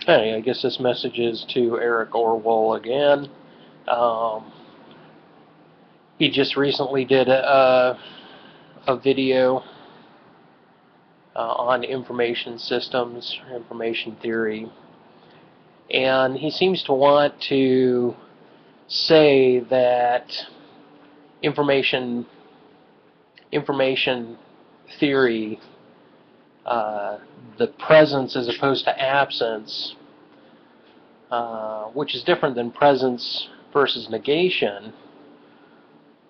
Okay, I guess this message is to Eric Orwoll again. Um, he just recently did a video on information systems, information theory, and he seems to want to say that information information theory, the presence as opposed to absence, which is different than presence versus negation,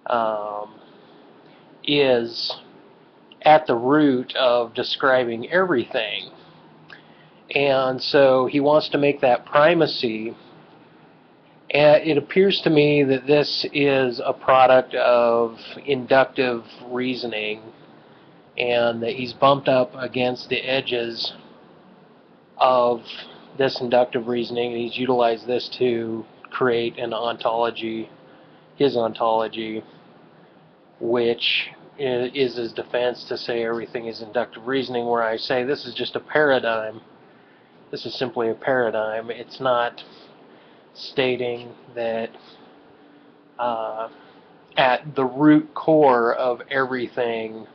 um, is at the root of describing everything. And so he wants to make that primacy. And it appears to me that this is a product of inductive reasoning, and that he's bumped up against the edges of this inductive reasoning, and he's utilized this to create an ontology, his ontology, which is his defense to say everything is inductive reasoning, where I say this is just a paradigm. This is simply a paradigm. It's not stating that at the root core of everything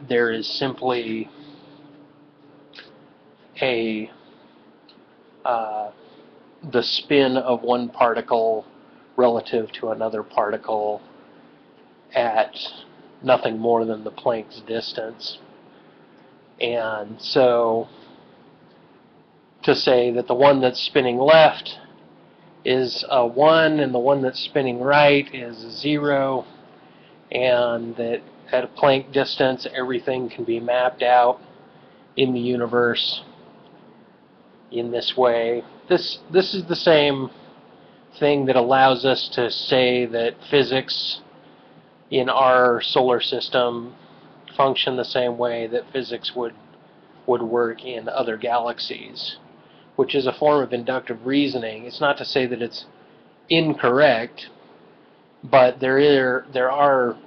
there is simply a the spin of one particle relative to another particle at nothing more than the Planck's distance. And so to say that the one that's spinning left is a 1 and the one that's spinning right is a 0, and that at a Planck distance everything can be mapped out in the universe in this way. This is the same thing that allows us to say that physics in our solar system function the same way that physics would work in other galaxies, which is a form of inductive reasoning. It's not to say that it's incorrect, but there are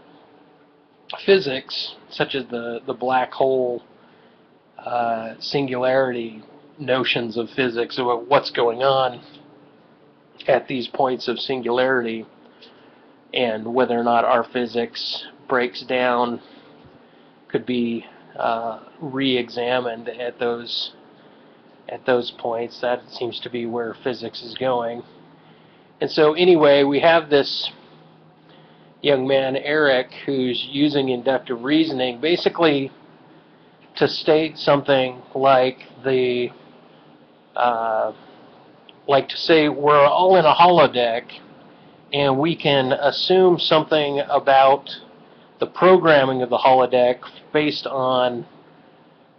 physics, such as the black hole singularity notions of physics about what's going on at these points of singularity, and whether or not our physics breaks down could be re-examined at those points. That seems to be where physics is going. And so anyway, we have this young man, Eric, who's using inductive reasoning basically to state something like like to say we're all in a holodeck and we can assume something about the programming of the holodeck based on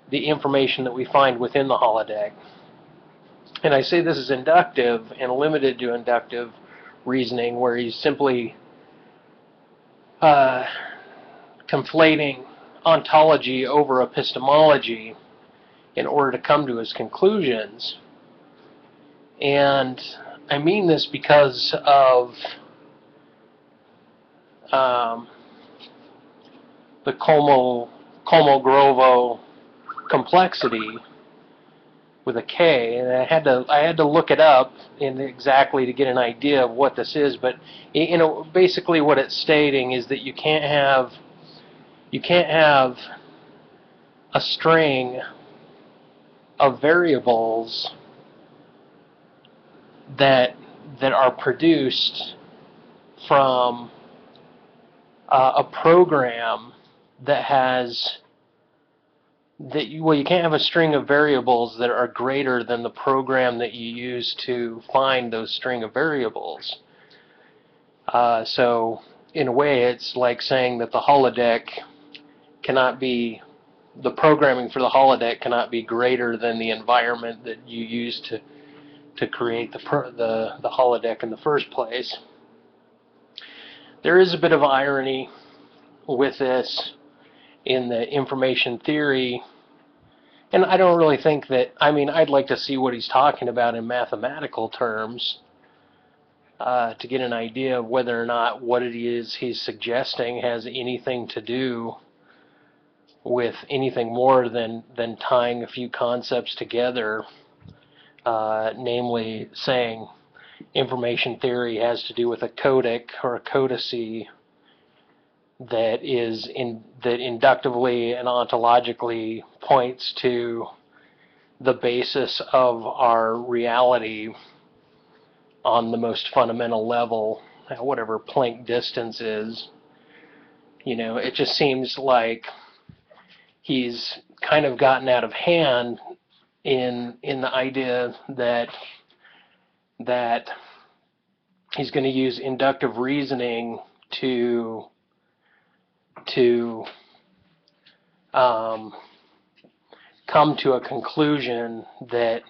the information that we find within the holodeck. And I say this is inductive and limited to inductive reasoning, where he's simply conflating ontology over epistemology in order to come to his conclusions. And I mean this because of the Kolmogorov complexity with a K, and I had to look it up exactly to get an idea of what this is. But basically what it's stating is that you can't have a string of variables that are produced from a program that has you can't have a string of variables that are greater than the program that you use to find those string of variables. So in a way, it's like saying that the holodeck cannot be, the programming for the holodeck cannot be greater than the environment that you use to create the holodeck in the first place. There is a bit of irony with this in the information theory, and I don't really think that, I mean, I'd like to see what he's talking about in mathematical terms to get an idea of whether or not what it is he's suggesting has anything to do with anything more than tying a few concepts together, namely saying information theory has to do with a codic or a codicy that inductively and ontologically points to the basis of our reality on the most fundamental level, whatever Planck distance is. It just seems like he's kind of gotten out of hand in the idea that he's going to use inductive reasoning to come to a conclusion that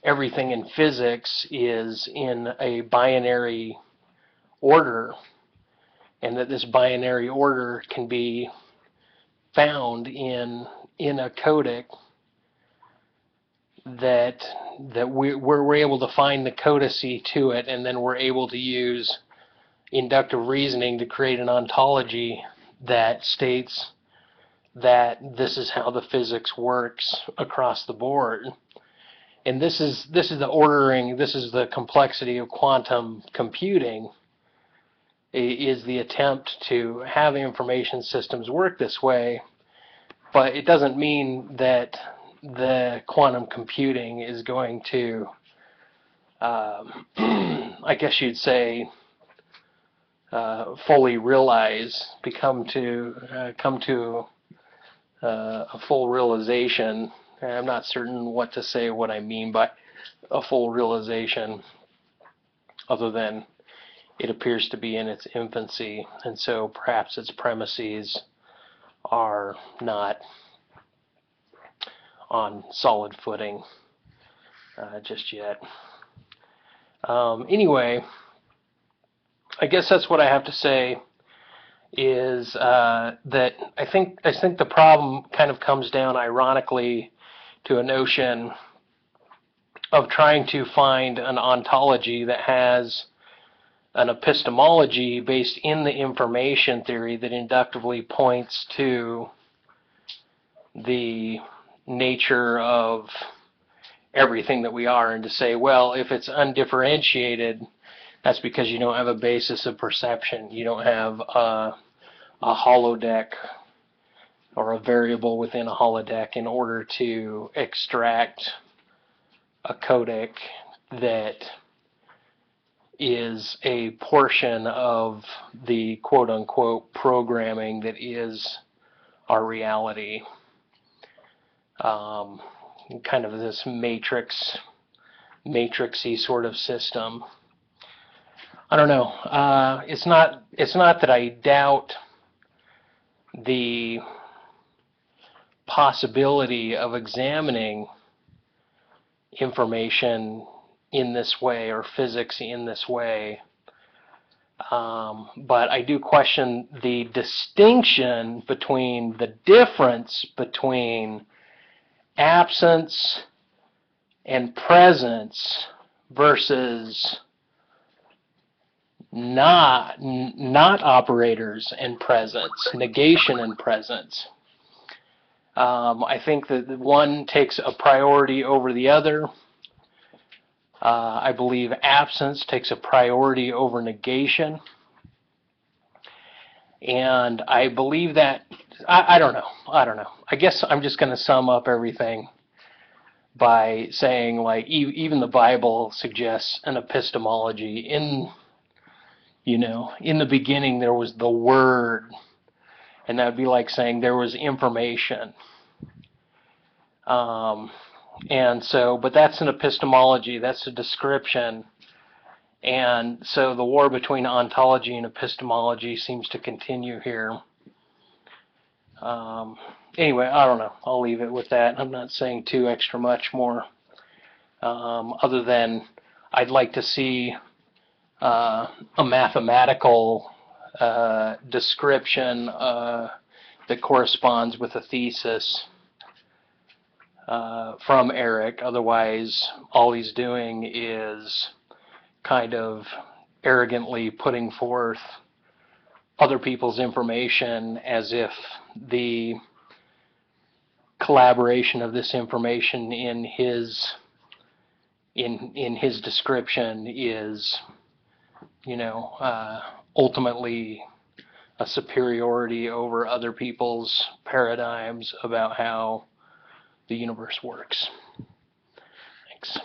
everything in physics is in a binary order, and that this binary order can be found in a codic that we're able to find the codicy to it, and then we're able to use inductive reasoning to create an ontology that states that this is how the physics works across the board. And this is the ordering, this is the complexity of quantum computing, is the attempt to have information systems work this way. But it doesn't mean that the quantum computing is going to, I guess you'd say, fully realize, come to a full realization. I'm not certain what to say, what I mean by a full realization, other than it appears to be in its infancy, and so perhaps its premises are not on solid footing just yet. Anyway, I guess that's what I have to say, is that I think the problem kind of comes down, ironically, to a notion of trying to find an ontology that has an epistemology based in the information theory that inductively points to the nature of everything that we are, and to say, well, if it's undifferentiated, that's because you don't have a basis of perception. You don't have a holodeck or a variable within a holodeck in order to extract a codec that is a portion of the quote-unquote programming that is our reality. Kind of this matrixy sort of system. I don't know. It's not that I doubt the possibility of examining information in this way, or physics in this way, but I do question the distinction between the difference between absence and presence versus not operators and presence, negation and presence. I think that one takes a priority over the other. I believe absence takes a priority over negation. And I believe that, I don't know. I guess I'm just going to sum up everything by saying, like, even the Bible suggests an epistemology. In the beginning there was the Word, and that would be like saying there was information. And so, but that's an epistemology, that's a description. And so the war between ontology and epistemology seems to continue here. Anyway, I don't know. I'll leave it with that. I'm not saying too extra much more, other than I'd like to see a mathematical description that corresponds with a thesis from Eric. Otherwise, all he's doing is kind of arrogantly putting forth other people's information as if the collaboration of this information in his description is, ultimately a superiority over other people's paradigms about how the universe works. Thanks.